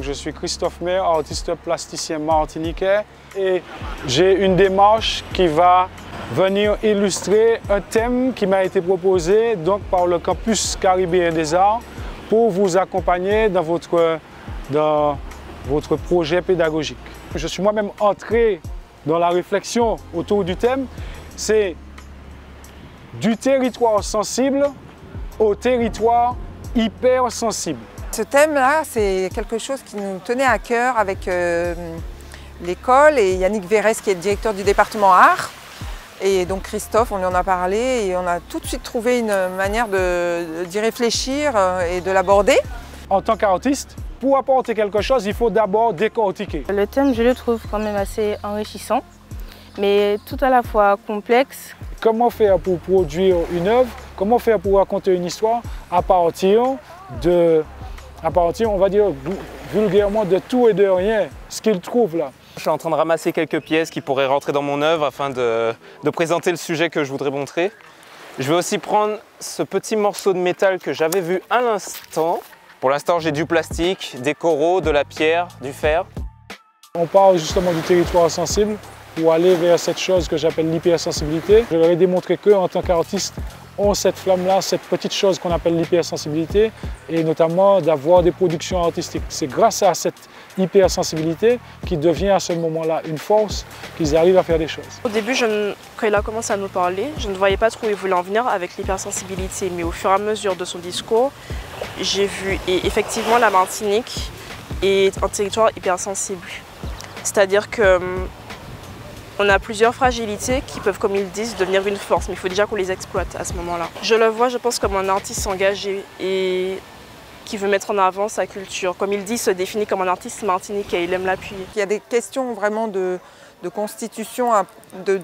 Je suis Christophe Maire, artiste plasticien martiniquais et j'ai une démarche qui va venir illustrer un thème qui m'a été proposé donc, par le Campus Caribéen des Arts pour vous accompagner dans votre projet pédagogique. Je suis moi-même entré dans la réflexion autour du thème, c'est du territoire sensible au territoire hypersensible. Ce thème-là, c'est quelque chose qui nous tenait à cœur avec l'école et Yannick Verès qui est le directeur du département art. Et donc Christophe, on lui en a parlé et on a tout de suite trouvé une manière d'y réfléchir et de l'aborder. En tant qu'artiste, pour apporter quelque chose, il faut d'abord décortiquer. Le thème, je le trouve quand même assez enrichissant, mais tout à la fois complexe. Comment faire pour produire une œuvre? Comment faire pour raconter une histoire à partir, on va dire vulgairement, de tout et de rien, ce qu'il trouve là. Je suis en train de ramasser quelques pièces qui pourraient rentrer dans mon œuvre afin de présenter le sujet que je voudrais montrer. Je vais aussi prendre ce petit morceau de métal que j'avais vu à l'instant. Pour l'instant, j'ai du plastique, des coraux, de la pierre, du fer. On parle justement du territoire sensible pour aller vers cette chose que j'appelle l'hypersensibilité. Je leur ai démontré qu'en tant qu'artiste, ont cette flamme-là, cette petite chose qu'on appelle l'hypersensibilité et notamment d'avoir des productions artistiques. C'est grâce à cette hypersensibilité qui devient à ce moment-là une force qu'ils arrivent à faire des choses. Au début, quand il a commencé à nous parler, je ne voyais pas trop où il voulait en venir avec l'hypersensibilité, mais au fur et à mesure de son discours, j'ai vu et effectivement la Martinique est un territoire hypersensible. C'est-à-dire que on a plusieurs fragilités qui peuvent, comme ils disent, devenir une force, mais il faut déjà qu'on les exploite à ce moment-là. Je le vois, je pense, comme un artiste engagé et qui veut mettre en avant sa culture. Comme il dit, se définit comme un artiste martiniquais, il aime l'appuyer. Il y a des questions vraiment de constitution, de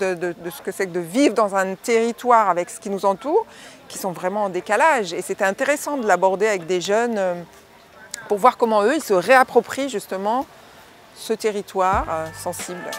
ce que c'est que de vivre dans un territoire avec ce qui nous entoure, qui sont vraiment en décalage. Et c'était intéressant de l'aborder avec des jeunes pour voir comment eux, ils se réapproprient justement ce territoire sensible.